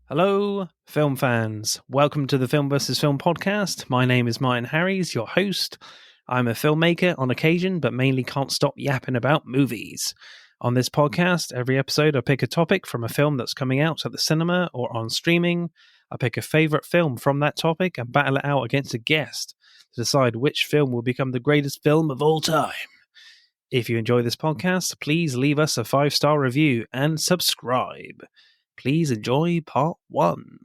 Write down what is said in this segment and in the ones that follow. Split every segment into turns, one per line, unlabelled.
Hello, film fans. Welcome to the Film vs. Film podcast. My name is Martin Harries, your host. I'm a filmmaker on occasion, but mainly can't stop yapping about movies. On this podcast, every episode I pick a topic from a film that's coming out at the cinema or on streaming. I pick a favourite film from that topic and battle it out against a guest to decide which film will become the greatest film of all time. If you enjoy this podcast, please leave us a 5-star review and subscribe. Please enjoy part 1.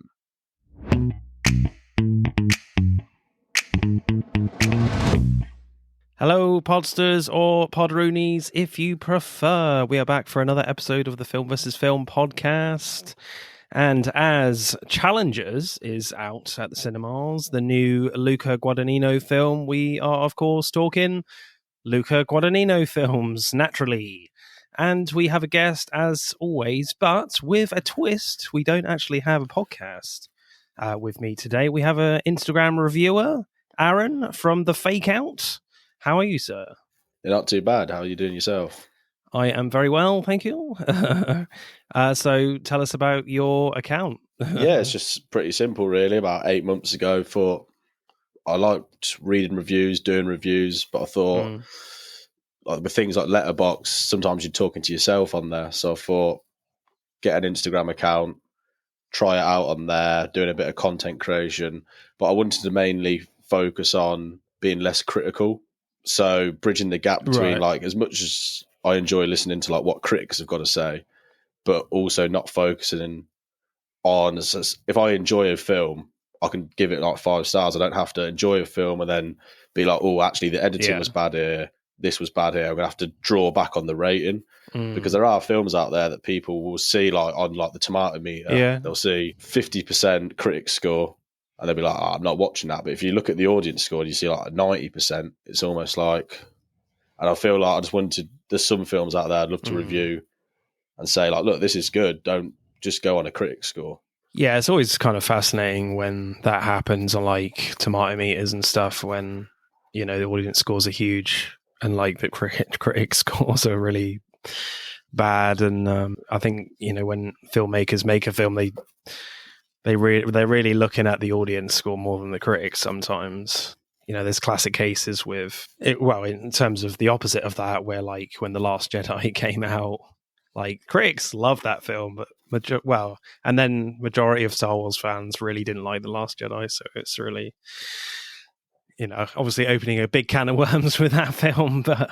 Hello, podsters or podroonies, if you prefer. We are back for another episode of the Film vs. Film podcast. And as Challengers is out at the cinemas, the new Luca Guadagnino film, we are, of course, talking Luca Guadagnino Films, naturally. And we have a guest, as always, but with a twist. We don't actually have a podcast with me today. We have an Instagram reviewer, Aaron, from The Fake Out. How are you, sir?
You're not too bad. How are you doing yourself?
I am very well, thank you. So tell us about your account.
Yeah, it's just pretty simple, really. About 8 months ago, thought I liked reading reviews, doing reviews, but I thought like with things like Letterboxd, sometimes you're talking to yourself on there. So I thought, get an Instagram account, try it out on there, doing a bit of content creation. But I wanted to mainly focus on being less critical. So bridging the gap between like, as much as I enjoy listening to like what critics have got to say, but also not focusing on, if I enjoy a film, I can give it like 5 stars. I don't have to enjoy a film and then be like, oh, actually the editing was bad here, this was bad here. I'm gonna have to draw back on the rating because there are films out there that people will see like on like the tomato meter. They'll see 50% critic score and they'll be like, oh, I'm not watching that. But if you look at the audience score and you see like a 90%, it's almost like, and I feel like I just wanted, there's some films out there I'd love to review and say like, look, this is good. Don't just go on a critic score.
Yeah, it's always kind of fascinating when that happens on like tomato meters and stuff when, you know, the audience scores are huge and like the critic scores are really bad. And I think, you know, when filmmakers make a film, they're really looking at the audience score more than the critics sometimes. You know, there's classic cases with it, well, in terms of the opposite of that, where like when The Last Jedi came out, like critics loved that film, but and then majority of Star Wars fans really didn't like The Last Jedi. So it's really, you know, obviously opening a big can of worms with that film. But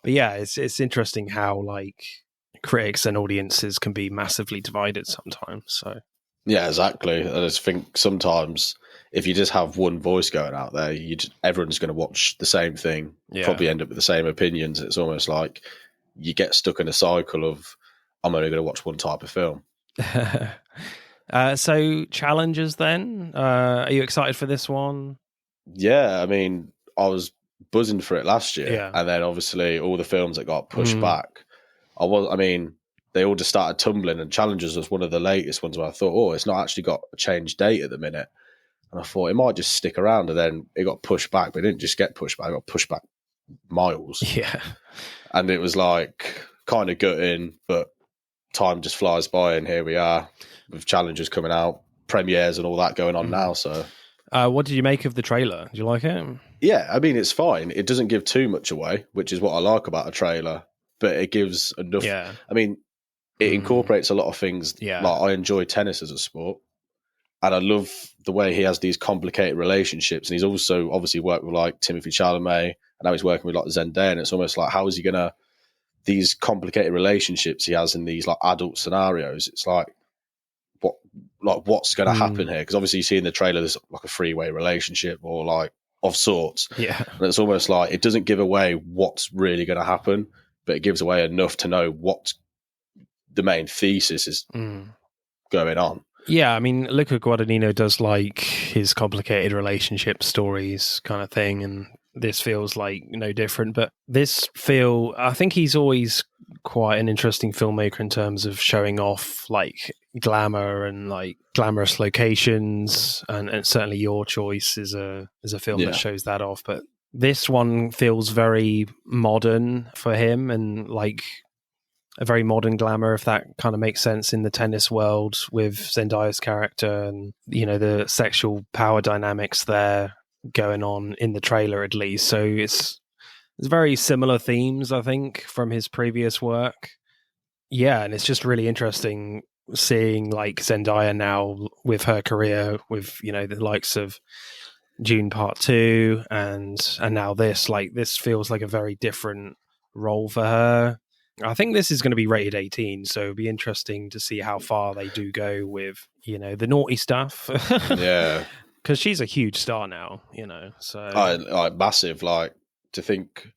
yeah, it's interesting how like critics and audiences can be massively divided sometimes. So
yeah, exactly. I just think sometimes if you just have one voice going out there, everyone's going to watch the same thing, probably end up with the same opinions. It's almost like you get stuck in a cycle of, I'm only going to watch one type of film.
So Challengers then, are you excited for this one?
Yeah, I mean, I was buzzing for it last year, and then obviously all the films that got pushed back, they all just started tumbling, and Challengers was one of the latest ones where I thought, oh, it's not actually got a change date at the minute. And I thought it might just stick around, and then it got pushed back, but it didn't just get pushed back, it got pushed back miles.
Yeah.
And it was like kind of gutting, but time just flies by, and here we are with Challengers coming out, premieres and all that going on now. So
what did you make of the trailer? Did you like it?
Yeah, I mean, it's fine. It doesn't give too much away, which is what I like about a trailer, but it gives enough. Yeah. I mean, it incorporates a lot of things. Yeah. Like I enjoy tennis as a sport, and I love the way he has these complicated relationships. And he's also obviously worked with like Timothée Chalamet, and now he's working with like Zendaya. And it's almost like, how is he gonna, these complicated relationships he has in these like adult scenarios? It's like, what's going to happen here? Because obviously you see in the trailer there's like a three-way relationship or like of sorts. Yeah, and it's almost like it doesn't give away what's really going to happen, but it gives away enough to know what the main thesis is going on.
Yeah, I mean, Luca Guadagnino does like his complicated relationship stories kind of thing, and this feels like no different. But I think he's always quite an interesting filmmaker in terms of showing off like glamour and like glamorous locations, and certainly Your Choice is a film that shows that off. But this one feels very modern for him, and like a very modern glamour, if that kind of makes sense, in the tennis world with Zendaya's character, and the sexual power dynamics there going on in the trailer at least. So it's very similar themes, I think, from his previous work. Yeah, and it's just really interesting seeing like Zendaya now with her career, with the likes of June Part 2 and now this. Like, this feels like a very different role for her. I think this is going to be rated 18, so it'll be interesting to see how far they do go with the naughty stuff.
Yeah,
because she's a huge star now. So
like massive. Like, to think,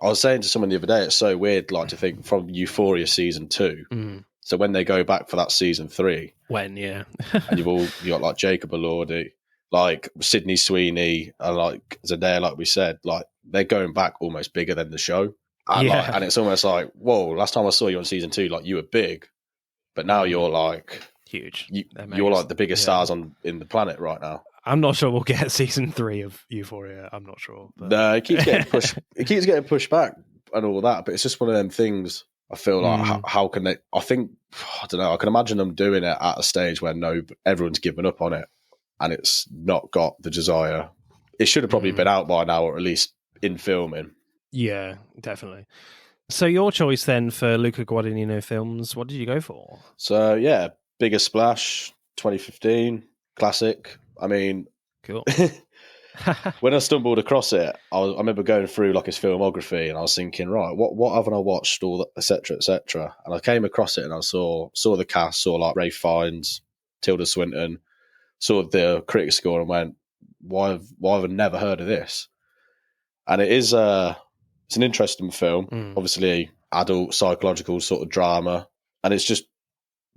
I was saying to someone the other day, it's so weird, like, to think from Euphoria season 2. So when they go back for that season 3,
and
you got like Jacob Elordi, like Sydney Sweeney, and like Zendaya, like we said, like they're going back almost bigger than the show. And, and it's almost like, whoa, last time I saw you on season 2, like you were big, but now you're like
huge.
You're like the biggest stars in the planet right now.
I'm not sure we'll get season 3 of Euphoria. I'm not sure. But...
No, it keeps getting pushed. It keeps getting pushed back and all that. But it's just one of them things. I feel like how can they? I don't know. I can imagine them doing it at a stage where everyone's given up on it, and it's not got the desire. It should have probably been out by now, or at least in filming.
Yeah, definitely. So your choice then for Luca Guadagnino Films, what did you go for?
So yeah, Bigger Splash, 2015, classic. I mean,
cool.
When I stumbled across it, I remember going through like his filmography, and I was thinking, right, what haven't I watched, all that, etc., etc. And I came across it, and I saw the cast, saw like Ralph Fiennes, Tilda Swinton, saw the critic score, and went, why have I never heard of this? And it's an interesting film, obviously adult psychological sort of drama, and it's just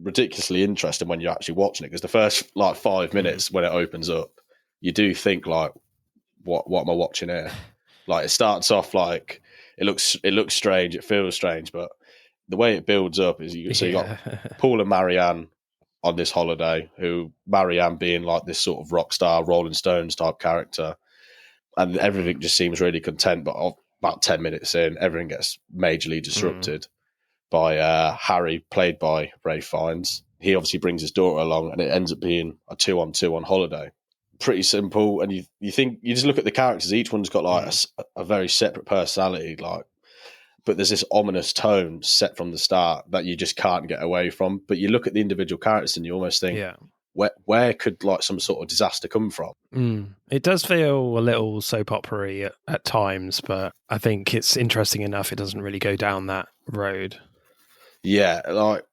ridiculously interesting when you're actually watching it, because the first like 5 minutes when it opens up, you do think like, what am I watching here? Like, it starts off like it looks strange, it feels strange, but the way it builds up is you got Paul and Marianne on this holiday, who Marianne being like this sort of rock star Rolling Stones type character, and everything just seems really content, but about 10 minutes in, everything gets majorly disrupted by Harry, played by Ralph Fiennes. He obviously brings his daughter along, and it ends up being a 2-on-2 on holiday. Pretty simple, and you think, you just look at the characters, each one's got like a very separate personality, like, but there's this ominous tone set from the start that you just can't get away from. But you look at the individual characters and you almost think, where could like some sort of disaster come from?
It does feel a little soap opera at times, but I think it's interesting enough it doesn't really go down that road.
Yeah, like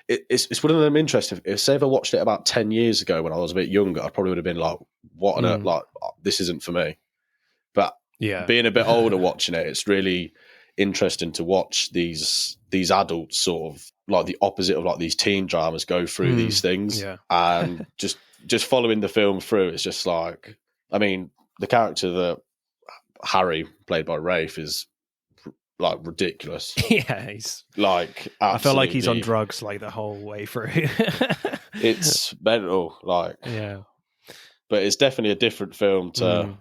it's one of them interesting. If say if I watched it about 10 years ago when I was a bit younger, I probably would have been like, what on earth, like, this isn't for me. But being a bit older watching it, it's really interesting to watch these adults sort of like the opposite of like these teen dramas go through these things. And just following the film through, it's just like, I mean, the character that Harry, played by Rafe, is like ridiculous.
He's
like,
I feel like he's on drugs like the whole way through.
It's mental, like, but it's definitely a different film to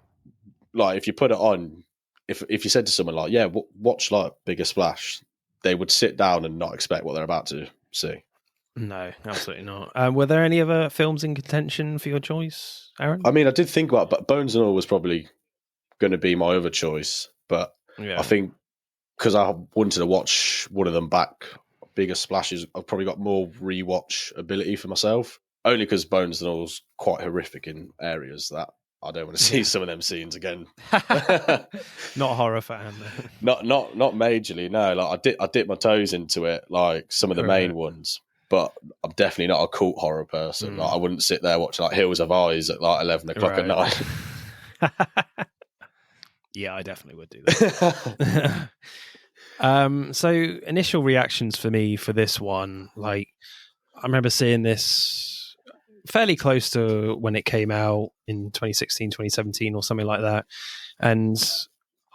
like, if you put it on, if you said to someone like, watch like Bigger Splash, they would sit down and not expect what they're about to see.
No, absolutely not. Were there any other films in contention for your choice, Aaron?
I mean, I did think about, but Bones and All was probably going to be my other choice, but I think because I wanted to watch one of them back, Bigger Splashes, I've probably got more rewatch ability for myself, only because Bones and All's quite horrific in areas that I don't want to see some of them scenes again.
Not a horror fan.
not majorly, no. Like, I dip my toes into it, like some of the main ones, but I'm definitely not a cult horror person. Like, I wouldn't sit there watching like Hills of Eyes at like 11 o'clock at night.
Yeah, I definitely would do that. So initial reactions for me for this one, like, I remember seeing this fairly close to when it came out in 2016, 2017 or something like that. And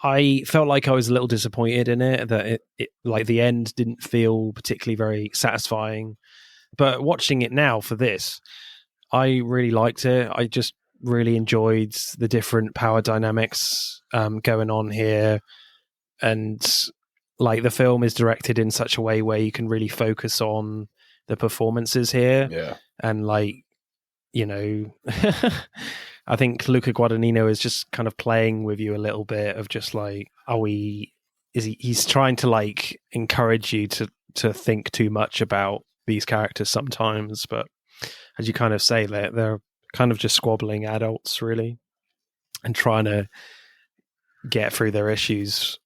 I felt like I was a little disappointed in it, that it like the end didn't feel particularly very satisfying. But watching it now for this, I really liked it. I just really enjoyed the different power dynamics going on here. And like the film is directed in such a way where you can really focus on the performances here.
Yeah.
And like, you know, I think Luca Guadagnino is just kind of playing with you a little bit of just like, he's trying to like encourage you to think too much about these characters sometimes, but as you kind of say, they're kind of just squabbling adults really, and trying to get through their issues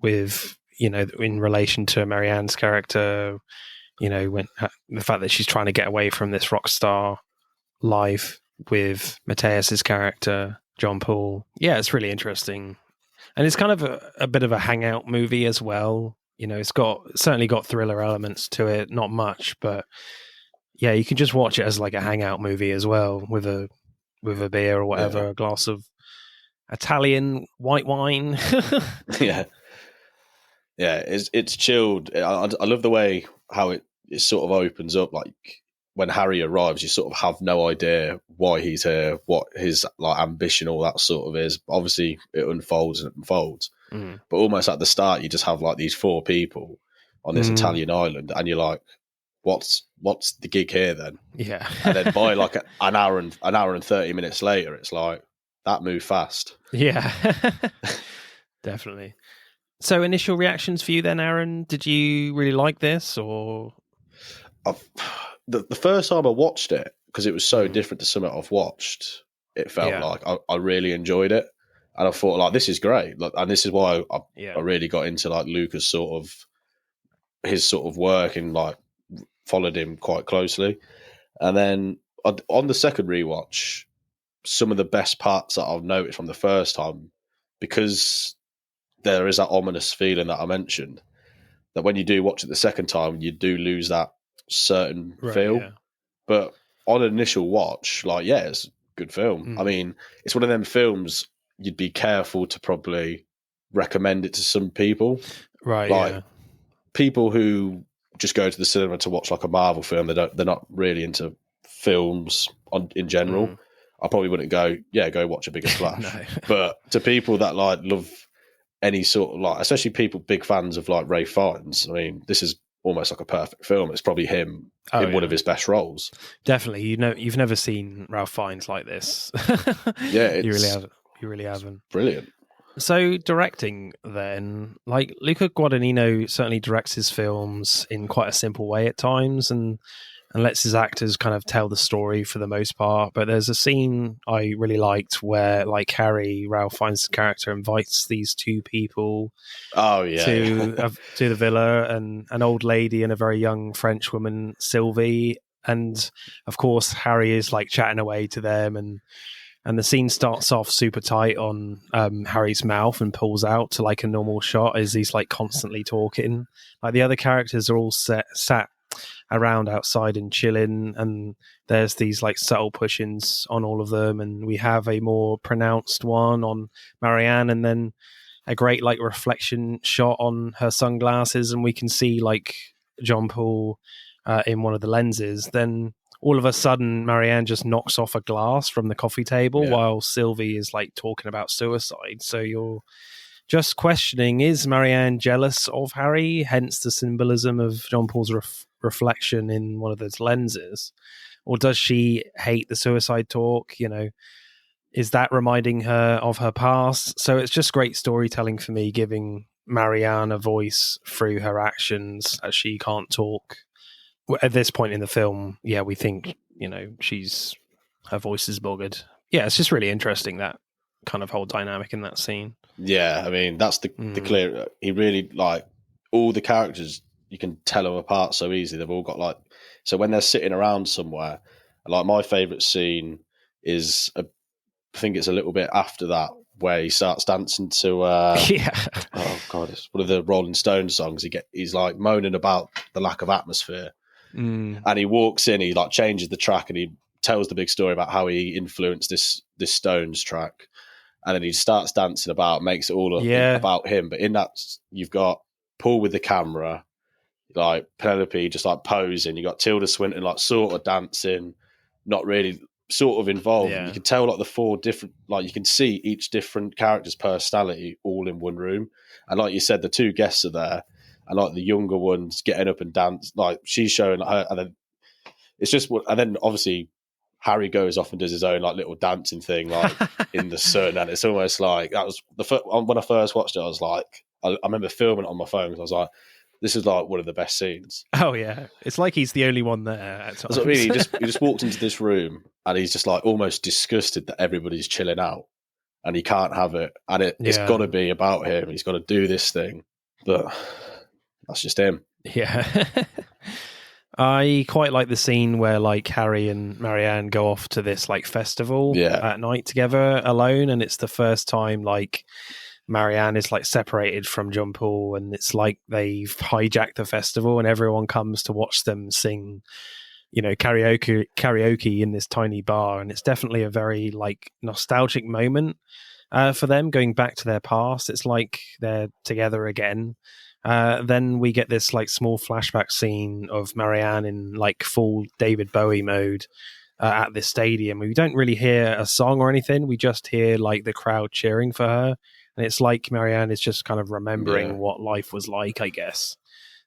with, you know, in relation to Marianne's character, you know, when the fact that she's trying to get away from this rock star life with Mateus's character, John Paul. Yeah, it's really interesting. And it's kind of a bit of a hangout movie as well. You know, it's certainly got thriller elements to it, not much, but yeah, you can just watch it as like a hangout movie as well, with a beer or whatever, a glass of Italian white wine.
Yeah. Yeah, it's chilled. I love the way how it sort of opens up. Like when Harry arrives, you sort of have no idea why he's here, what his like ambition, all that sort of is. Obviously, it unfolds and unfolds. But almost at the start, you just have like these 4 people on this Italian island, and you're like, what's the gig here then?
Yeah.
And then by like an hour and 30 minutes later, it's like that moved fast.
Yeah. Definitely. So initial reactions for you then, Aaron? Did you really like this, or?
The first time I watched it, because it was so different to something I've watched, it felt like I really enjoyed it. And I thought, like, this is great. Like, and this is why I really got into like Luca's his sort of work, and like followed him quite closely. And then on the second rewatch, some of the best parts that I've noticed from the first time, because there is that ominous feeling that I mentioned, that when you do watch it the second time, you do lose that certain feel. Yeah. But on an initial watch, like, yeah, it's a good film. I mean, it's one of them films you'd be careful to probably recommend it to some people.
Right.
Like people who just go to the cinema to watch like a Marvel film, they're not really into films in general. I probably wouldn't go watch a bigger splash. No. But to people that like love any sort of like, especially people big fans of like Ralph Fiennes, I mean, this is almost like a perfect film. It's probably him in one of his best roles.
Definitely. You know, you've never seen Ralph Fiennes like this.
Yeah,
you really haven't.
Brilliant.
So directing then, like Luca Guadagnino certainly directs his films in quite a simple way at times, and lets his actors kind of tell the story for the most part. But there's a scene I really liked where, like, Harry, Ralph Fiennes' character, invites these 2 people to the villa, and an old lady and a very young French woman, Sylvie. And of course, Harry is like chatting away to them, and the scene starts off super tight on Harry's mouth and pulls out to like a normal shot as he's like constantly talking. Like the other characters are all sat around outside and chilling, and there's these like subtle push-ins on all of them, and we have a more pronounced one on Marianne, and then a great like reflection shot on her sunglasses, and we can see like John Paul in one of the lenses. Then all of a sudden Marianne just knocks off a glass from the coffee table while Sylvie is like talking about suicide. So you're just questioning, is Marianne jealous of Harry, hence the symbolism of John Paul's reflection in one of those lenses? Or does she hate the suicide talk? You know, is that reminding her of her past? So it's just great storytelling for me, giving Marianne a voice through her actions as she can't talk. At this point in the film, we think, you know, her voice is buggered. Yeah, it's just really interesting, that kind of whole dynamic in that scene.
Yeah, I mean, that's the clear. He really, like, all the characters, you can tell them apart so easily. They've all got like, so when they're sitting around somewhere, like my favourite scene is, I think it's a little bit after that, where he starts dancing to, oh God, it's one of the Rolling Stones songs. He's like moaning about the lack of atmosphere. And he walks in, he like changes the track, and he tells the big story about how he influenced this Stones track. And then he starts dancing about, makes it all about him. But in that, you've got Paul with the camera, like Penelope just like posing. You got Tilda Swinton like sort of dancing, not really sort of involved.
Yeah.
And you can tell like the 4 different, like you can see each different character's personality all in one room. And like you said, the 2 guests are there, and like the younger one's getting up and dance, like she's showing her, and then it's just, and then obviously Harry goes off and does his own like little dancing thing, like in the sun, and it's almost like that was the first, when I first watched it. I was like, I remember filming it on my phone because I was like, this is like one of the best scenes.
Oh yeah, it's like he's the only one there at times.
That's what I mean. He just walked into this room and he's just like almost disgusted that everybody's chilling out and he can't have it, and it's got to be about him. He's got to do this thing, but that's just him.
Yeah. I quite like the scene where like Harry and Marianne go off to this like festival at night together alone, and it's the first time like Marianne is like separated from John Paul, and it's like they've hijacked the festival and everyone comes to watch them sing, you know, karaoke in this tiny bar. And it's definitely a very like nostalgic moment for them, going back to their past. It's like they're together again. Then we get this like small flashback scene of Marianne in like full David Bowie mode at this stadium. We don't really hear a song or anything. We just hear like the crowd cheering for her. And it's like Marianne is just kind of remembering what life was like, I guess.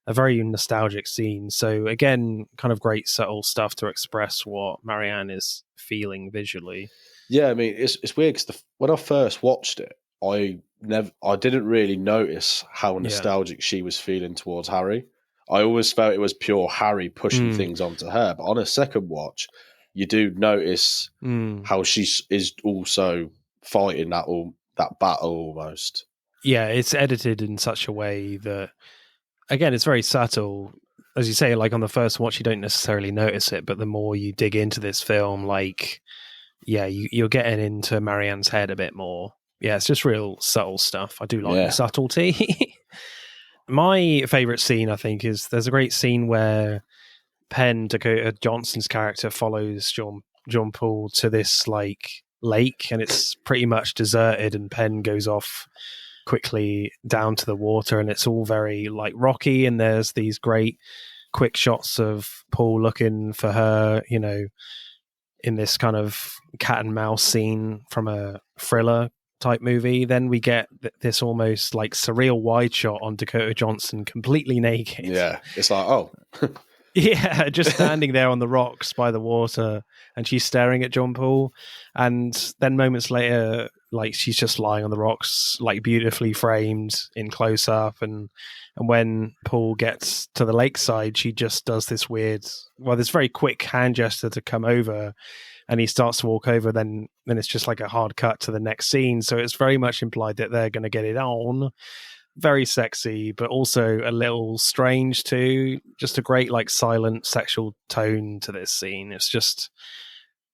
A very nostalgic scene. So again, kind of great subtle stuff to express what Marianne is feeling visually.
Yeah, I mean, it's weird because when I first watched it, I didn't really notice how nostalgic she was feeling towards Harry. I always felt it was pure Harry pushing things onto her. But on a second watch, you do notice how she is also fighting that battle almost.
Yeah, it's edited in such a way that, again, it's very subtle. As you say, like on the first watch, you don't necessarily notice it, but the more you dig into this film, like, yeah, you're getting into Marianne's head a bit more. Yeah, it's just real subtle stuff. I do like the subtlety. My favourite scene, I think, is there's a great scene where Penn, Dakota Johnson's character, follows John Paul to this like lake, and it's pretty much deserted, and Penn goes off quickly down to the water, and it's all very like rocky, and there's these great quick shots of Paul looking for her, you know, in this kind of cat and mouse scene from a thriller type movie. Then we get this almost like surreal wide shot on Dakota Johnson completely naked.
Yeah, it's like, oh.
Yeah, just standing there on the rocks by the water, and she's staring at John Paul. And then moments later, like she's just lying on the rocks, like beautifully framed in close up. And when Paul gets to the lakeside, she just does this this very quick hand gesture to come over, and he starts to walk over. Then it's just like a hard cut to the next scene. So it's very much implied that they're going to get it on. Very sexy, but also a little strange too. Just a great like silent sexual tone to this scene. It's just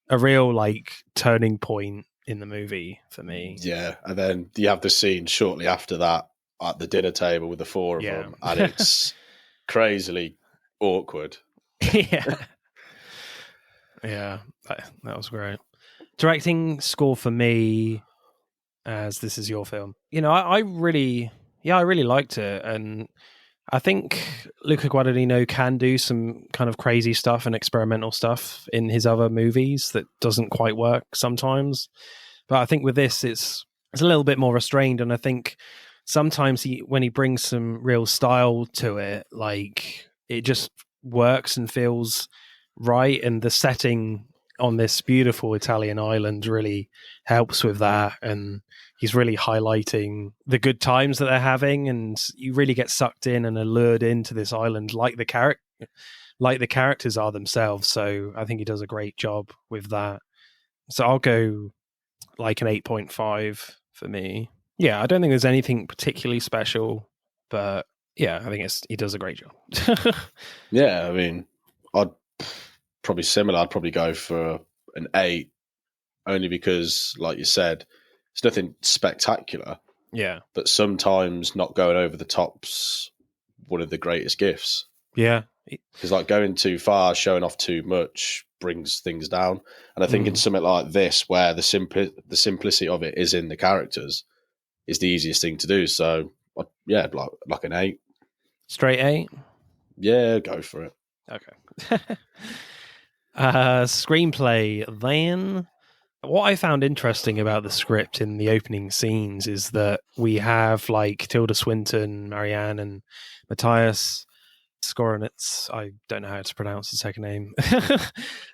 a real like turning point in the movie for me.
Yeah, and then you have the scene shortly after that at the dinner table with the 4 of them, and it's crazily awkward.
Yeah. Yeah, that was great. Directing score for me, as this is your film. You know, I really liked it, and I think Luca Guadagnino can do some kind of crazy stuff and experimental stuff in his other movies that doesn't quite work sometimes. But I think with this, it's a little bit more restrained, and I think sometimes when he brings some real style to it, like it just works and feels right, and the setting on this beautiful Italian island really helps with that, and he's really highlighting the good times that they're having, and you really get sucked in and allured into this island like the characters are themselves. So I think he does a great job with that. So I'll go like an 8.5 for me. Yeah, I don't think there's anything particularly special, but yeah, I think he does a great job.
Yeah, I mean, I'd probably similar. I'd probably go for an 8, only because, like you said, it's nothing spectacular.
Yeah.
But sometimes not going over the top's one of the greatest gifts.
Yeah.
Because like going too far, showing off too much brings things down. And I think in something like this, where the simplicity of it is in the characters, is the easiest thing to do. So yeah, like an 8.
Straight 8?
Yeah, go for it.
Okay. Screenplay, then. What I found interesting about the script in the opening scenes is that we have like Tilda Swinton, Marianne, and Matthias Skoronitz, I don't know how to pronounce the second name,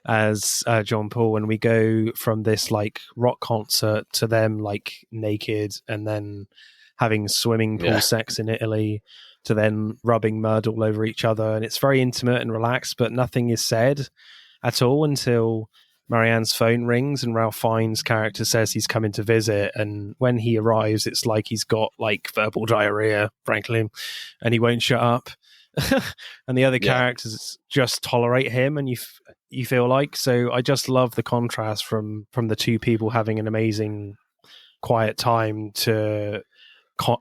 as John Paul, and we go from this like rock concert to them like naked and then having swimming pool sex in Italy to then rubbing mud all over each other. And it's very intimate and relaxed, but nothing is said at all until Marianne's phone rings and Ralph Fiennes' character says he's coming to visit. And when he arrives, it's like he's got like verbal diarrhea, frankly, and he won't shut up. And the other characters just tolerate him, and you feel like. So I just love the contrast from the two people having an amazing quiet time to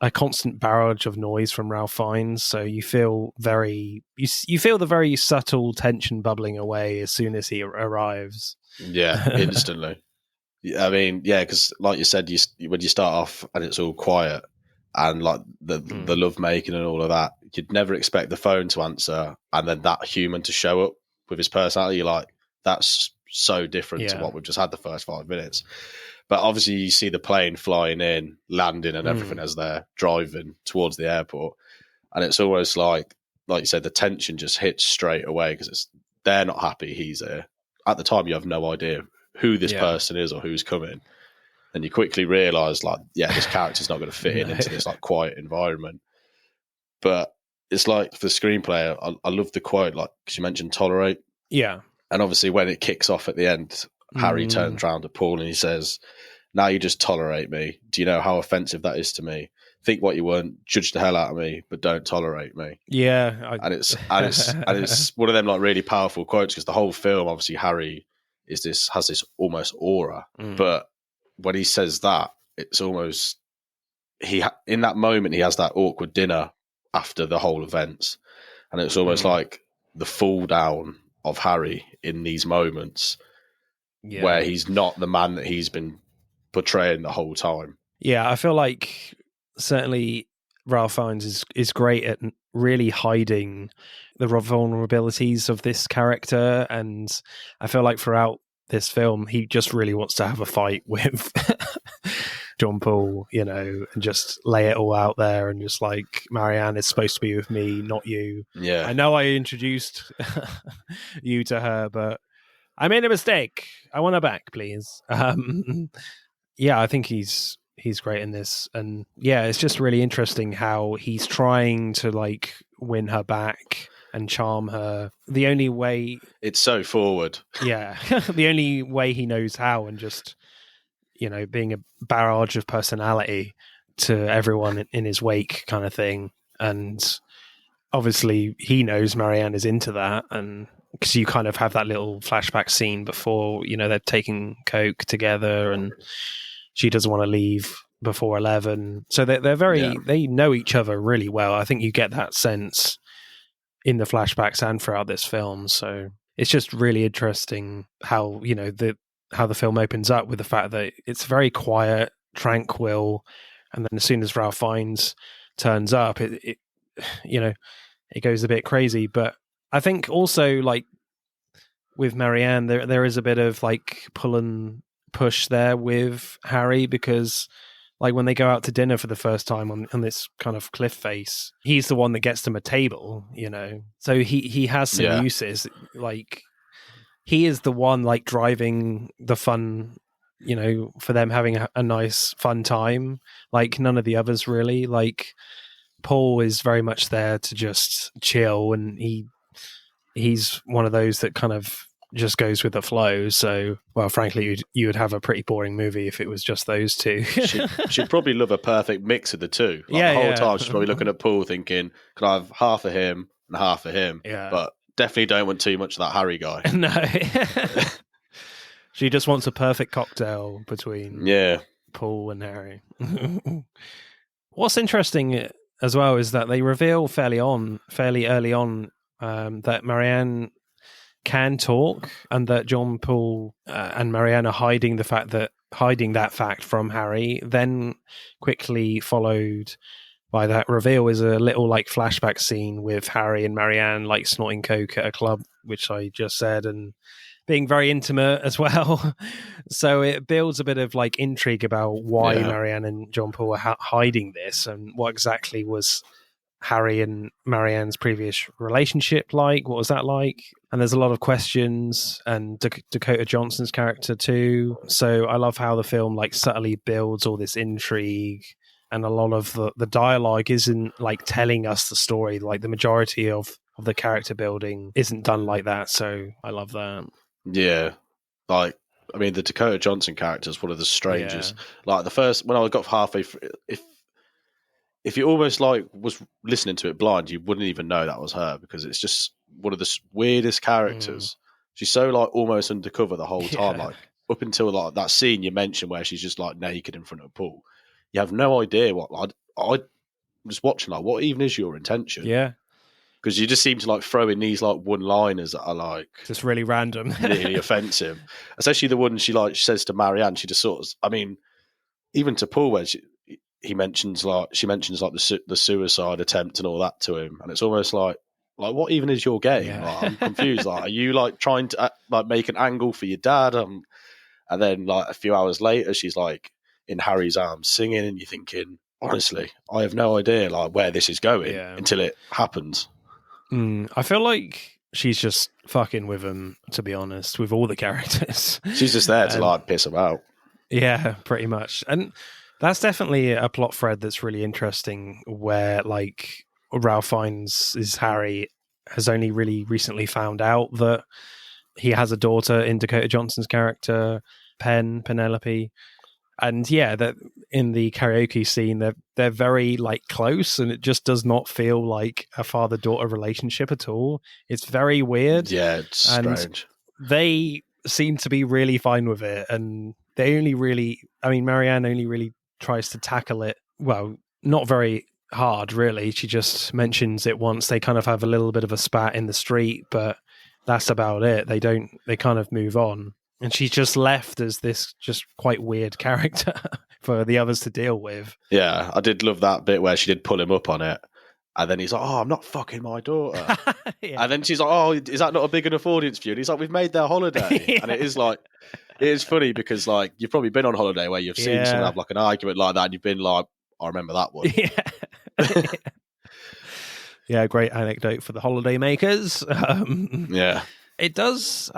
a constant barrage of noise from Ralph Fiennes. So you feel you feel the very subtle tension bubbling away as soon as he arrives.
Yeah, instantly. I mean, yeah, because like you said, when you start off and it's all quiet and like the love making and all of that, you'd never expect the phone to answer and then that human to show up with his personality. You're like, that's so different to what we've just had the first 5 minutes. But obviously you see the plane flying in, landing and everything as they're driving towards the airport. And it's almost like you said, the tension just hits straight away because they're not happy he's there. At the time, you have no idea who this person is or who's coming. And you quickly realise, like, this character's not going to fit into this like quiet environment. But it's like for the screenplay, I love the quote, like, because you mentioned tolerate.
Yeah.
And obviously when it kicks off at the end, Harry turns around to Paul and he says, now you just tolerate me. Do you know how offensive that is to me? Think what you want, judge the hell out of me, but don't tolerate me.
Yeah.
And it's one of them like really powerful quotes because the whole film, obviously Harry has this almost aura. But when he says that, it's almost, in that moment, he has that awkward dinner after the whole events. And it's almost like the fall down of Harry in these moments where he's not the man that he's been portraying the whole time.
Yeah, I feel like certainly Ralph Fiennes is great at really hiding the vulnerabilities of this character, and I feel like throughout this film he just really wants to have a fight with John Paul, and just lay it all out there and just like, Marianne is supposed to be with me, not you.
Yeah.
I know I introduced you to her, but I made a mistake. I want her back, please. I think he's great in this, and it's just really interesting how he's trying to like win her back and charm her. The only way,
it's so forward.
Yeah, the only way he knows how, and just being a barrage of personality to everyone in his wake, kind of thing. And obviously, he knows Marianne is into that, and because you kind of have that little flashback scene before, they're taking coke together and she doesn't want to leave before 11. So they're very, they know each other really well. I think you get that sense in the flashbacks and throughout this film. So it's just really interesting how, how the film opens up with the fact that it's very quiet, tranquil. And then as soon as Ralph Fiennes turns up, it goes a bit crazy. But I think also like with Marianne, there is a bit of like pull and push there with Harry, because like when they go out to dinner for the first time on this kind of cliff face, he's the one that gets them a table, so he has some uses. Like he is the one like driving the fun, for them having a nice fun time. Like none of the others really. Like Paul is very much there to just chill, and he's one of those that kind of just goes with the flow. So, well, frankly, you would have a pretty boring movie if it was just those two.
she'd probably love a perfect mix of the two. Like the whole time she's probably looking at Paul thinking, could I have half of him and half of him?
Yeah.
But definitely don't want too much of that Harry guy.
No. She just wants a perfect cocktail between Paul and Harry. What's interesting as well is that they reveal fairly early on that Marianne can talk, and that John Paul and Marianne are hiding that fact from Harry. Then quickly followed by that reveal is a little like flashback scene with Harry and Marianne like snorting coke at a club, which I just said, and being very intimate as well. So it builds a bit of like intrigue about why Marianne and John Paul were hiding this and what exactly was Harry and Marianne's previous relationship like. What was that like? And there's a lot of questions, and Dakota Johnson's character too. So I love how the film like subtly builds all this intrigue, and a lot of the dialogue isn't like telling us the story. Like the majority of the character building isn't done like that. So I love that.
Yeah. Like, I mean, the Dakota Johnson character is one of the strangest. Yeah. Like the first, when I got halfway through, if you almost like was listening to it blind, you wouldn't even know that was her, because it's just one of the weirdest characters. She's so like almost undercover the whole time, like up until like that scene you mentioned where she's just like naked in front of a pool. You have no idea what. Like, I'm just watching like, what even is your intention?
Yeah,
because you just seem to like throw in these like one-liners that are like
just really random,
really offensive. Especially the one she says to Marianne. She just sort of, I mean, even to Paul, where she mentions the suicide attempt and all that to him, and it's almost like what even is your game?
Yeah.
Like, I'm confused. Like, are you like trying to like make an angle for your dad? And then like a few hours later, she's like in Harry's arms singing, and you're thinking, honestly, I have no idea like where this is going until it happens.
I feel like she's just fucking with him, to be honest, with all the characters.
She's just there to like piss him out.
Yeah, pretty much. And that's definitely a plot thread that's really interesting, where like Ralph Fiennes' Harry has only really recently found out that he has a daughter in Dakota Johnson's character, Penelope. And that in the karaoke scene, they're very like close, and it just does not feel like a father-daughter relationship at all. It's very weird.
Yeah, it's strange.
They seem to be really fine with it, and Marianne only really tries to tackle it. Well, not very hard, really. She just mentions it once. They kind of have a little bit of a spat in the street, but that's about it. They kind of move on. And she's just left as this just quite weird character for the others to deal with.
Yeah, I did love that bit where she did pull him up on it. And then he's like, oh, I'm not fucking my daughter. And then she's like, oh, is that not a big enough audience for you? And he's like, we've made their holiday. And it is funny because like you've probably been on holiday where you've seen someone have like an argument like that and you've been like, I remember that one.
Yeah, great anecdote for the holiday makers.
Yeah.
It does,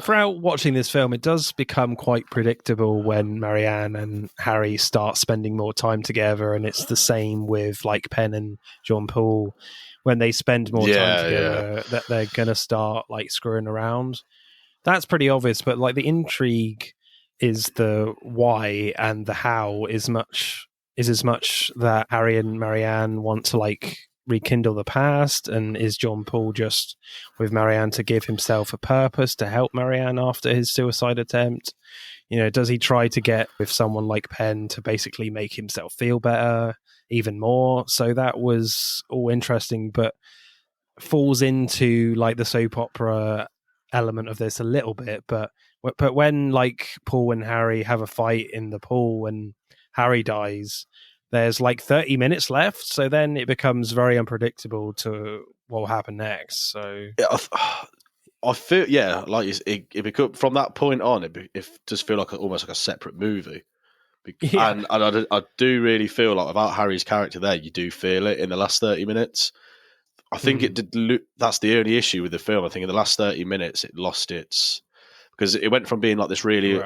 throughout watching this film, it does become quite predictable when Marianne and Harry start spending more time together, and it's the same with like Penn and John Paul. When they spend more time together, that they're going to start like screwing around. That's pretty obvious, but like the intrigue is the why, and the how is as much that Harry and Marianne want to like rekindle the past, and is John Paul just with Marianne to give himself a purpose to help Marianne after his suicide attempt? Does he try to get with someone like Penn to basically make himself feel better even more? So that was all interesting, but falls into like the soap opera element of this a little bit. But when like Paul and Harry have a fight in the pool and Harry dies, there's like 30 minutes left, so then it becomes very unpredictable to what will happen next. So
I feel like it become, from that point on, it does feel like almost like a separate movie. And I do really feel like without Harry's character there, you do feel it in the last 30 minutes. I think it did. That's the only issue with the film. I think in the last 30 minutes, it lost its, because it went from being like this really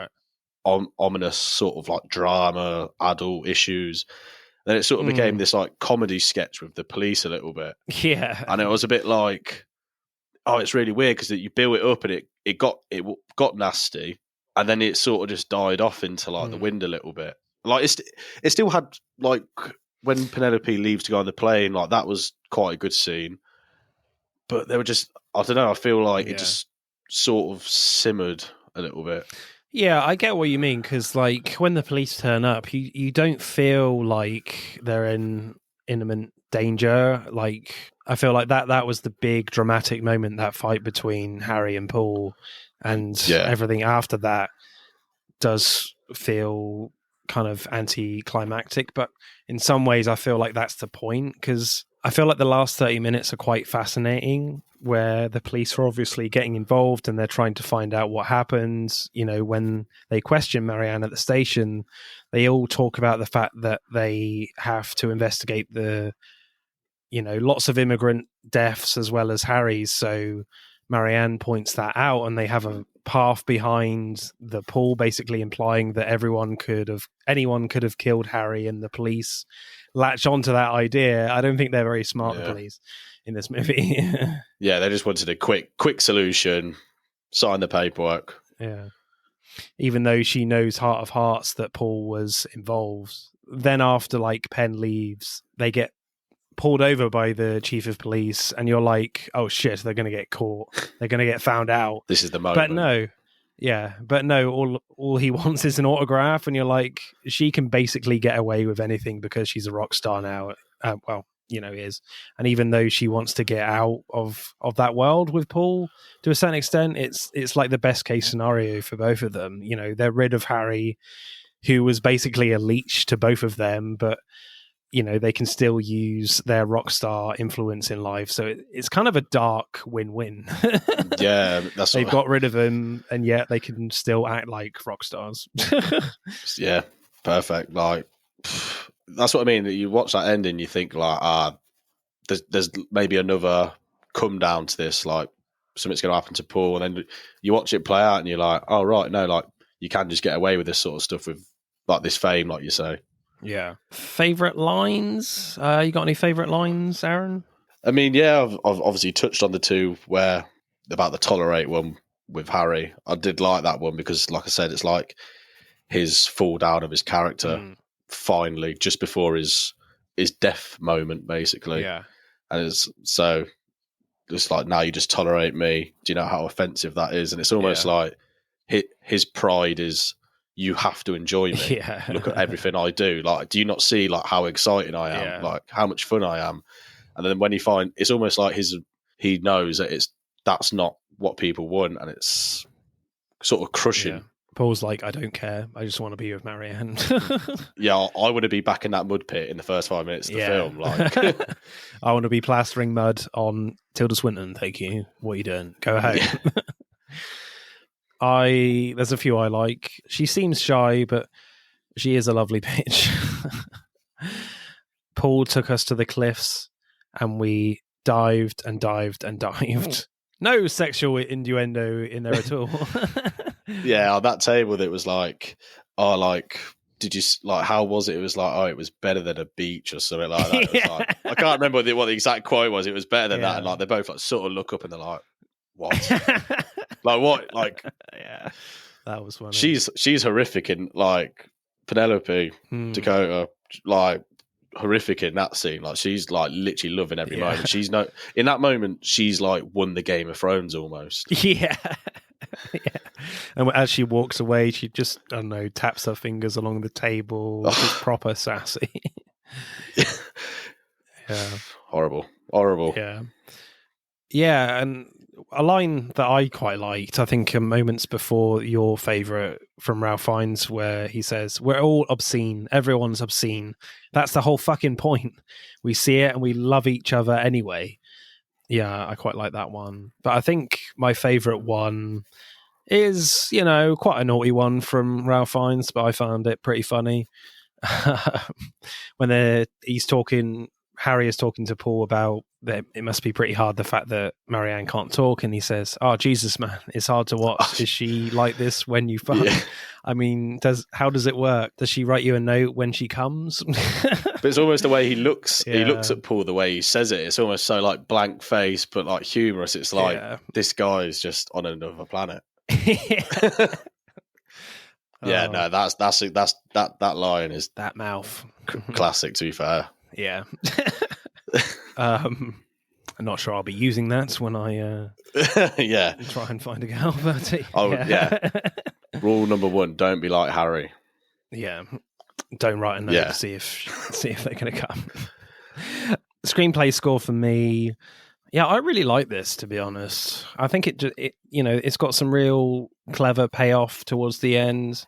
ominous sort of like drama, adult issues. Then it sort of became this like comedy sketch with the police a little bit.
Yeah.
And it was a bit like, oh, it's really weird because you built it up and it got nasty, and then it sort of just died off into like the wind a little bit. Like it still had like when Penelope leaves to go on the plane, like that was quite a good scene. But they were just, I don't know, I feel like it just sort of simmered a little bit.
Yeah, I get what you mean, because like when the police turn up, you don't feel like they're in imminent danger. Like I feel like that was the big dramatic moment, that fight between Harry and Paul, and everything after that does feel kind of anticlimactic. But in some ways, I feel like that's the point, because I feel like the last 30 minutes are quite fascinating where the police are obviously getting involved and they're trying to find out what happened. You know, when they question Marianne at the station, they all talk about the fact that they have to investigate the, you know, lots of immigrant deaths as well as Harry's. So Marianne points that out, and they have a path behind the pool, basically implying that anyone could have killed Harry, and the police latch onto that idea. I don't think they're very smart, the police, in this movie.
Yeah, they just wanted a quick solution, sign the paperwork.
Yeah. Even though she knows heart of hearts that Paul was involved. Then after like Penn leaves, they get pulled over by the chief of police, and you're like, oh shit, they're going to get caught. They're going to get found out.
This is the moment.
But no, all he wants is an autograph, and you're like, she can basically get away with anything because she's a rock star now. Well, you know, is. And even though she wants to get out of that world with Paul, to a certain extent, it's like the best case scenario for both of them. You know, they're rid of Harry, who was basically a leech to both of them, but you know, they can still use their rock star influence in life. So it's kind of a dark win-win.
Yeah,
they've got rid of him, and yet they can still act like rock stars.
Yeah, perfect. Like, that's what I mean. You watch that ending, you think like, there's maybe another come down to this, like something's going to happen to Paul, and then you watch it play out, and you're like, oh right, no, like you can just get away with this sort of stuff with like this fame, like you say.
Yeah. Favorite lines? You got any favorite lines, Aaron?
I mean, yeah, I've obviously touched on the two where about the tolerate one with Harry. I did like that one because, like I said, it's like his fall down of his character finally just before his death moment, basically.
Yeah.
And it's like, now you just tolerate me. Do you know how offensive that is? And it's almost like his pride is, you have to enjoy me.
Yeah.
Look at everything I do. Like, do you not see like how exciting I am?
Yeah.
Like how much fun I am? And then when it's almost like he knows that that's not what people want, and it's sort of crushing.
Yeah. Paul's like, I don't care. I just want to be with Marianne.
Yeah, I want to be back in that mud pit in the first 5 minutes of the film. Like,
I want to be plastering mud on Tilda Swinton. Thank you. What are you doing? Go home.
Yeah.
There's a few I like. She seems shy, but she is a lovely bitch. Paul took us to the cliffs, and we dived and dived and dived. No sexual innuendo in there at all.
Yeah, on that table, it was like, oh, like, did you like? How was it? It was like, oh, it was better than a beach or something like that. It was like, I can't remember what the exact quote was. It was better than that, and like they both like sort of look up and they're like, what? Like what? Like,
yeah, that was funny.
She's horrific in like Penelope Dakota, like horrific in that scene. Like she's like literally loving every moment. She's in that moment. She's like won the Game of Thrones almost.
Yeah. Yeah. And as she walks away, she just, I don't know, taps her fingers along the table. Just proper sassy. Yeah.
Horrible.
Yeah. Yeah, and a line that I quite liked, I think moments before your favourite from Ralph Fiennes, where he says, we're all obscene. Everyone's obscene. That's the whole fucking point. We see it and we love each other anyway. Yeah, I quite like that one. But I think my favourite one is, you know, quite a naughty one from Ralph Fiennes, but I found it pretty funny. When Harry is talking to Paul about that it must be pretty hard, the fact that Marianne can't talk, and he says, oh, Jesus, man, it's hard to watch. Is she like this when you fuck? Yeah. I mean, how does it work? Does she write you a note when she comes?
But it's almost the way he looks. Yeah. He looks at Paul, the way he says it. It's almost so like blank face, but like humorous. It's like, this guy is just on another planet. Yeah, no, that line is
that mouth
classic. To be fair,
yeah. I'm not sure I'll be using that when I try and find a girl. But
yeah. Rule number 1: don't be like Harry.
Yeah, don't write a note to see if they're going to come. Screenplay score for me. Yeah, I really like this, to be honest. I think it's got some real clever payoff towards the end,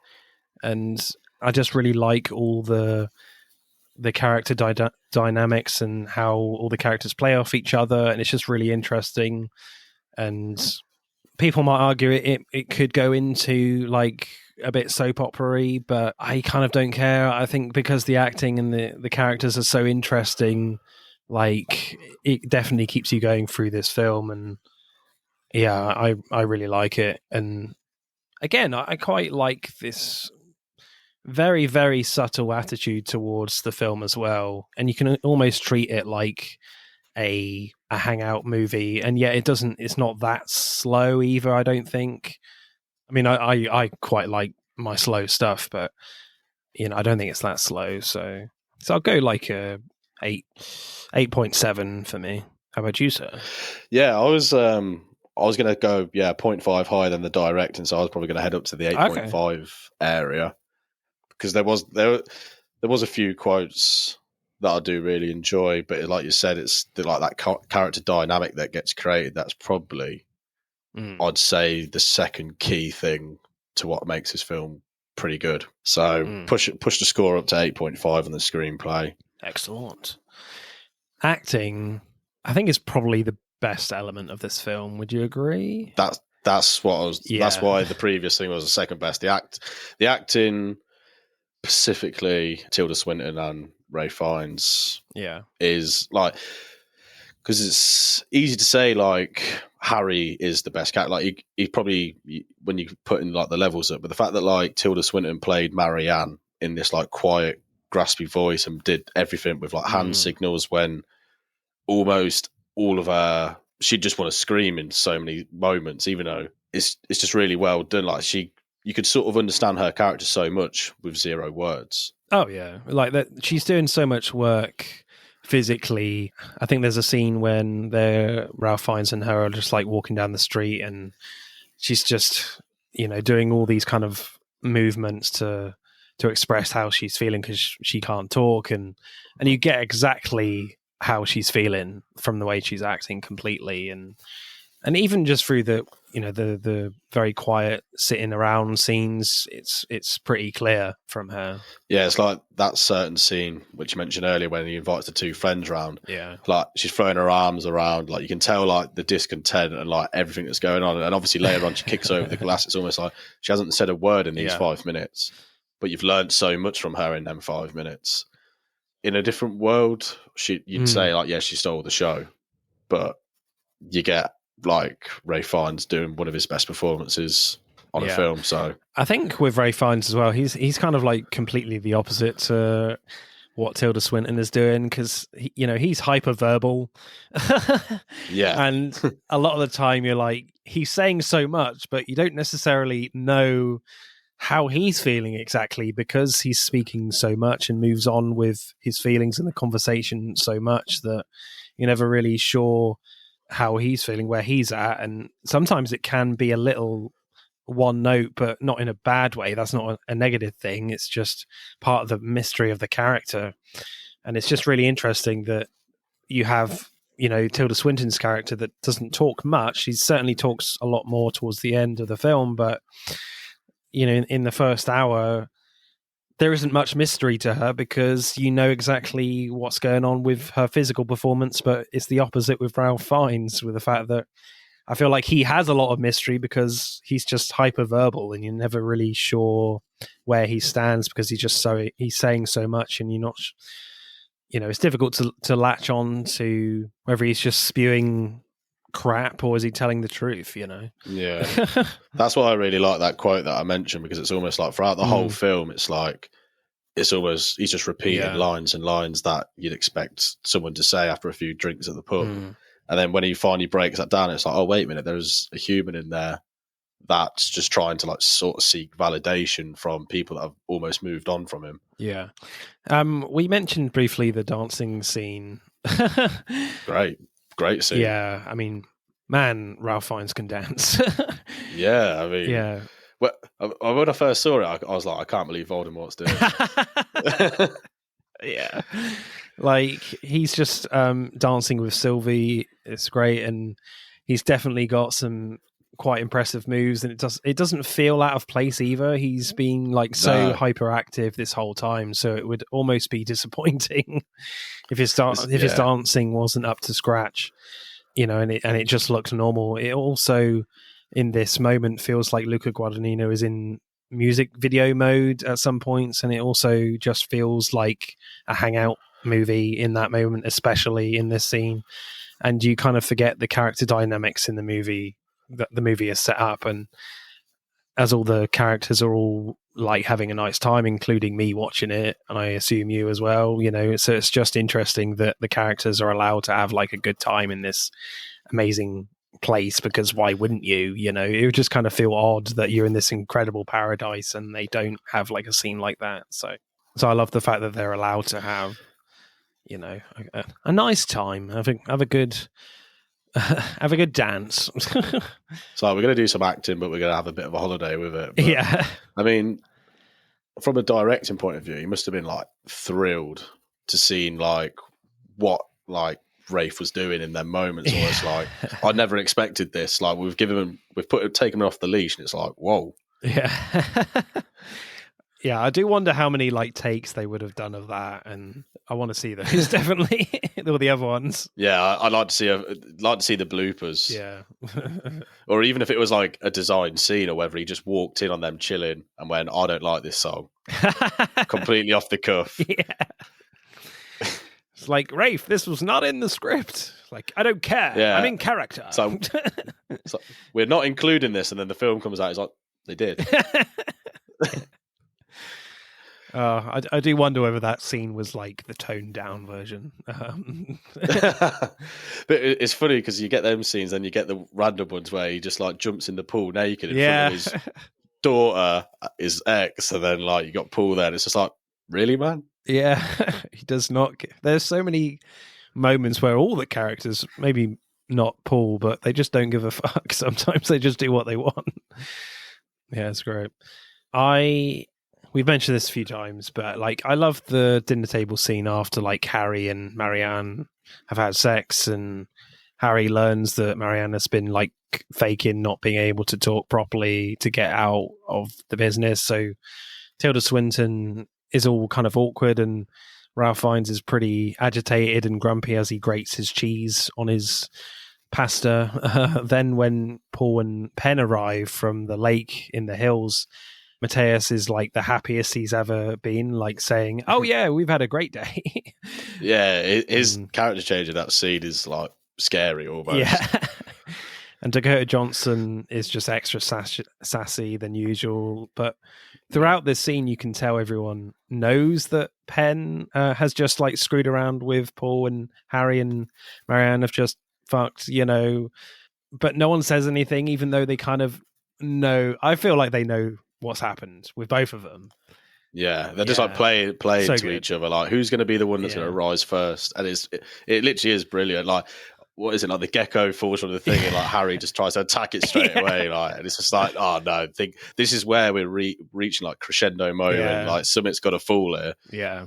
and I just really like all the the character dynamics and how all the characters play off each other, and it's just really interesting. And people might argue it could go into like a bit soap opera-y, but I kind of don't care. I think because the acting and the characters are so interesting, like it definitely keeps you going through this film. And yeah, I really like it. And again, I quite like this very, very subtle attitude towards the film as well. And you can almost treat it like a hangout movie, and yet it's not that slow either, I don't think. I mean, I quite like my slow stuff, but I don't think it's that slow. So I'll go like a 8.7 for me. How about you, sir?
Yeah, I was going to go 0.5 higher than the direct, and so I was probably going to head up to the 8.5 area, because there was a few quotes that I do really enjoy, but like you said, it's like that character dynamic that gets created. That's probably, I'd say, the second key thing to what makes this film pretty good. So push the score up to 8.5 on the screenplay.
Excellent. Acting, I think, is probably the best element of this film. Would you agree?
That's what I was. Yeah. That's why the previous thing was the second best. The acting, specifically Tilda Swinton and Ray Fiennes, is like, because it's easy to say like Harry is the best character. Like he probably, when you put in like the levels up, but the fact that like Tilda Swinton played Marianne in this like quiet, graspy voice and did everything with like hand signals, when almost all of her, she'd just want to scream in so many moments, even though it's just really well done. Like you could sort of understand her character so much with zero words.
Oh yeah, like that. She's doing so much work physically. I think there's a scene when Ralph Fiennes and her are just like walking down the street, and she's just doing all these kind of movements to express how she's feeling, because she can't talk, and you get exactly how she's feeling from the way she's acting completely, and even just through the the very quiet sitting around scenes, it's pretty clear from her. Yeah,
it's like that certain scene which you mentioned earlier when he invites the two friends round.
Yeah,
like she's throwing her arms around, like you can tell like the discontent and like everything that's going on, and obviously later on she kicks over the glass. It's almost like she hasn't said a word in these 5 minutes, but you've learned so much from her in them 5 minutes. In a different world, you'd say like, yeah, she stole the show, but you get like Ray Fiennes doing one of his best performances on a film. So
I think with Ray Fiennes as well, he's kind of like completely the opposite to what Tilda Swinton is doing, because he's hyperverbal. And a lot of the time you're like, he's saying so much, but you don't necessarily know how he's feeling exactly, because he's speaking so much and moves on with his feelings in the conversation so much that you're never really sure how he's feeling, where he's at. And sometimes it can be a little one note, but not in a bad way. That's not a negative thing. It's just part of the mystery of the character. And it's just really interesting that you have, Tilda Swinton's character that doesn't talk much. She certainly talks a lot more towards the end of the film, but in the first hour, there isn't much mystery to her, because you know exactly what's going on with her physical performance. But it's the opposite with Ralph Fiennes, with the fact that I feel like he has a lot of mystery because he's just hyperverbal, and you're never really sure where he stands, because he's saying so much, and you're not, it's difficult to latch on to whether he's just spewing crap or is he telling the truth.
Yeah, that's why I really like that quote that I mentioned, because it's almost like throughout the whole film, it's like it's almost he's just repeating lines and lines that you'd expect someone to say after a few drinks at the pub, and then when he finally breaks that down, it's like, oh wait a minute, there's a human in there that's just trying to like sort of seek validation from people that have almost moved on from him.
Yeah. We mentioned briefly the dancing scene.
Great scene.
Yeah, I mean, man, Ralph Fiennes can dance.
Yeah, I mean, yeah. Well, when I first saw it, I was like, I can't believe Voldemort's doing it.
Yeah, like he's just dancing with Sylvie. It's great, and he's definitely got some quite impressive moves, and it doesn't feel out of place either. He's been like so hyperactive this whole time, so it would almost be disappointing if his dancing wasn't up to scratch, and it just looks normal. It also, in this moment, feels like Luca Guadagnino is in music video mode at some points, and it also just feels like a hangout movie in that moment, especially in this scene. And you kind of forget the character dynamics in the movie that the movie is set up, and as all the characters are all like having a nice time, including me watching it, and I assume you as well, so it's just interesting that the characters are allowed to have like a good time in this amazing place, because why wouldn't you? It would just kind of feel odd that you're in this incredible paradise and they don't have like a scene like that. So I love the fact that they're allowed to have a nice time, have a good have a good dance.
So we're going to do some acting, but we're going to have a bit of a holiday with it. But,
yeah.
I mean, from a directing point of view, you must have been like thrilled to see like what like Rafe was doing in them moments. Yeah. Almost like, I never expected this. Like we've taken him off the leash, and it's like, whoa.
Yeah. Yeah, I do wonder how many like takes they would have done of that, and I want to see those definitely. All the other ones.
Yeah, I'd like to see the bloopers.
Yeah,
or even if it was like a design scene, or whether he just walked in on them chilling and went, "I don't like this song," completely off the cuff.
Yeah, it's like, Rafe, this was not in the script. Like, I don't care. Yeah. I'm in character.
So we're not including this, and then the film comes out. It's like, they did.
I do wonder whether that scene was like the toned down version.
But it's funny because you get them scenes, and you get the random ones where he just like jumps in the pool naked in front of his daughter, his ex, and then like you got Paul there, and it's just like, really, man?
Yeah, he does not. There's so many moments where all the characters, maybe not Paul, but they just don't give a fuck. Sometimes they just do what they want. Yeah, it's great. We've mentioned this a few times, but like I love the dinner table scene after like Harry and Marianne have had sex, and Harry learns that Marianne has been like faking not being able to talk properly to get out of the business. So Tilda Swinton is all kind of awkward, and Ralph Fiennes is pretty agitated and grumpy as he grates his cheese on his pasta. Then when Paul and Penn arrive from the lake in the hills, Mateus is like the happiest he's ever been, like saying, "Oh yeah, we've had a great day."
Yeah, his character change in that scene is like scary almost.
Yeah. And Dakota Johnson is just extra sassy than usual. But throughout this scene, you can tell everyone knows that Penn has just like screwed around with Paul, and Harry and Marianne have just fucked, but no one says anything, even though they kind of know. I feel like they know what's happened with both of them.
Yeah, they're just like playing so to each other, like who's going to be the one that's going to rise first. And it literally is brilliant. Like, what is it, like the gecko falls from the thing, and like Harry just tries to attack it straight away, like, and it's just like, oh no, this is where we're reaching like crescendo moment, like something's got to fall here.
Yeah,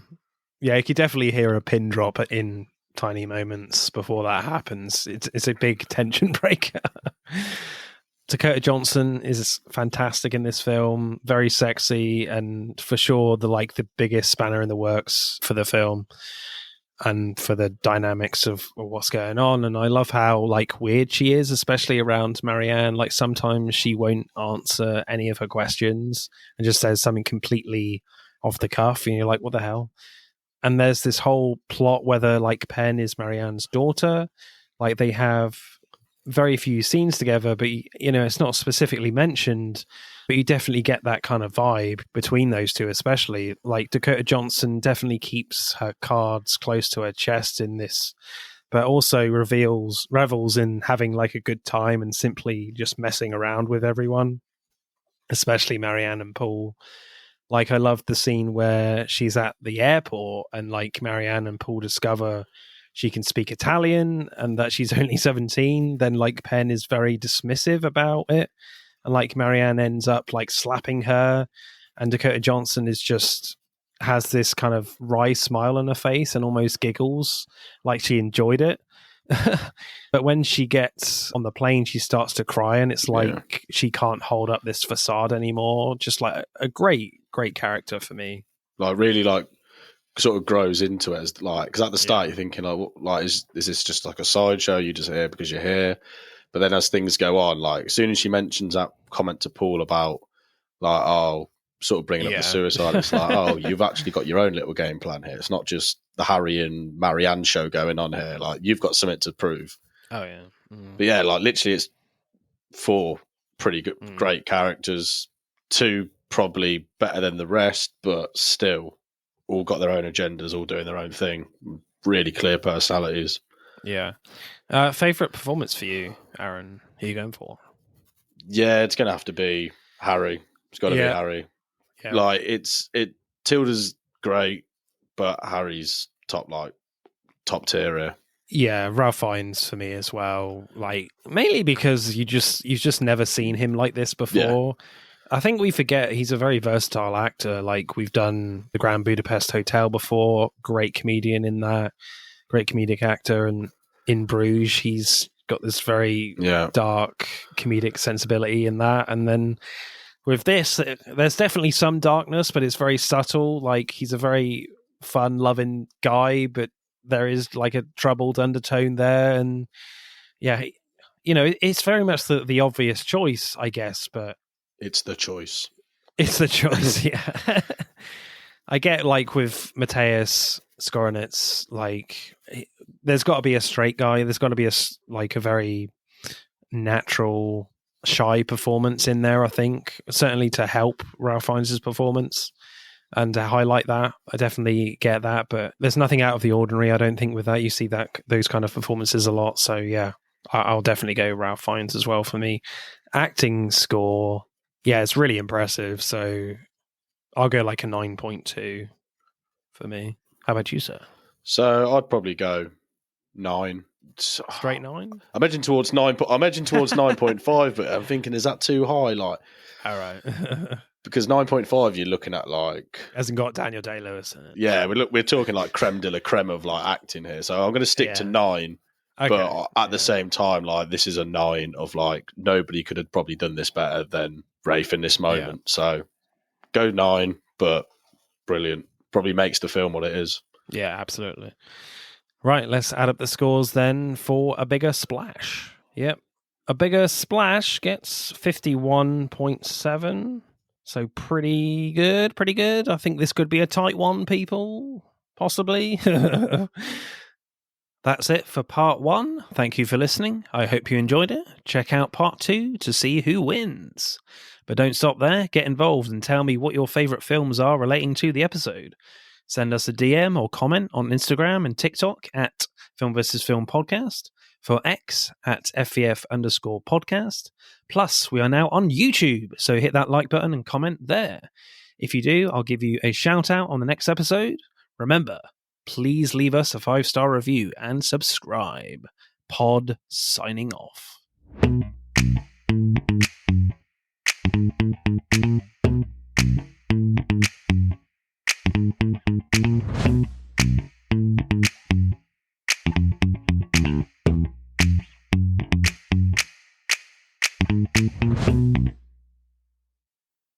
you could definitely hear a pin drop in tiny moments before that happens. It's a big tension breaker. Dakota Johnson is fantastic in this film, very sexy, and for sure the biggest spanner in the works for the film and for the dynamics of what's going on. And I love how like weird she is, especially around Marianne. Like sometimes she won't answer any of her questions and just says something completely off the cuff, and you're like, what the hell? And there's this whole plot whether like Penn is Marianne's daughter. Like they have very few scenes together, but it's not specifically mentioned, but you definitely get that kind of vibe between those two, especially like Dakota Johnson definitely keeps her cards close to her chest in this, but also revels in having like a good time and simply just messing around with everyone, especially Marianne and Paul. Like I love the scene where she's at the airport and like Marianne and Paul discover she can speak Italian and that she's only 17. Then like Penn is very dismissive about it, and like Marianne ends up like slapping her, and Dakota Johnson has this kind of wry smile on her face and almost giggles like she enjoyed it. But when she gets on the plane, she starts to cry, and it's like she can't hold up this facade anymore. Just like a great character for me.
Like really, like sort of grows into it as like, because at the start you're thinking like is this just like a sideshow? You just here because you're here. But then as things go on, like as soon as she mentions that comment to Paul about like sort of bringing up the suicide, it's like you've actually got your own little game plan here. It's not just the Harry and Marianne show going on here. Like you've got something to prove.
Oh yeah.
But yeah, like literally it's 4 pretty good, great characters, 2 probably better than the rest, but still all got their own agendas, all doing their own thing. Really clear personalities.
Yeah. Favorite performance for you, Aaron? Who are you going for?
Yeah, it's going to have to be Harry. It's got to be Harry. Yeah. Like Tilda's great, but Harry's top tier here.
Yeah, Ralph Fiennes for me as well. Like mainly because you've just never seen him like this before. Yeah. I think we forget he's a very versatile actor. Like we've done the Grand Budapest Hotel before, great comedian in that, great comedic actor, and in Bruges he's got this very dark comedic sensibility in that. And then with this, there's definitely some darkness, but it's very subtle. Like he's a very fun-loving guy, but there is like a troubled undertone there. And yeah, you know, it's very much the obvious choice, I guess, but
it's the choice.
It's the choice, yeah. I get like with Matthias Skoronitz, like there's got to be a straight guy. There's got to be a very natural, shy performance in there, I think. Certainly to help Ralph Fiennes' performance and to highlight that. I definitely get that, but there's nothing out of the ordinary, I don't think, with that. You see those kind of performances a lot. So yeah, I'll definitely go Ralph Fiennes as well for me. Acting score, yeah, it's really impressive. So I'll go like a 9.2 for me. How about you, sir?
So I'd probably go 9.
Straight 9?
I imagine towards 9. I imagine towards 9.5, but I'm thinking, is that too high? Like,
all right,
because 9.5, you're looking at like
hasn't got Daniel Day-Lewis in it.
Yeah, we're talking like creme de la creme of like acting here. So I'm going to stick to 9. Okay. But at the same time, like this is a 9 of like nobody could have probably done this better than Rafe in this moment. Yeah. So go 9, but brilliant. Probably makes the film what it is.
Yeah, absolutely. Right, let's add up the scores then for A Bigger Splash. Yep. A Bigger Splash gets 51.7. So pretty good. I think this could be a tight one, people. Possibly. That's it for part 1. Thank you for listening. I hope you enjoyed it. Check out part 2 to see who wins. But don't stop there. Get involved and tell me what your favourite films are relating to the episode. Send us a DM or comment on Instagram and TikTok at Film vs. Film Podcast. For X at FVF_podcast. Plus, we are now on YouTube, so hit that like button and comment there. If you do, I'll give you a shout out on the next episode. Remember, please leave us a 5-star review and subscribe. Pod signing off.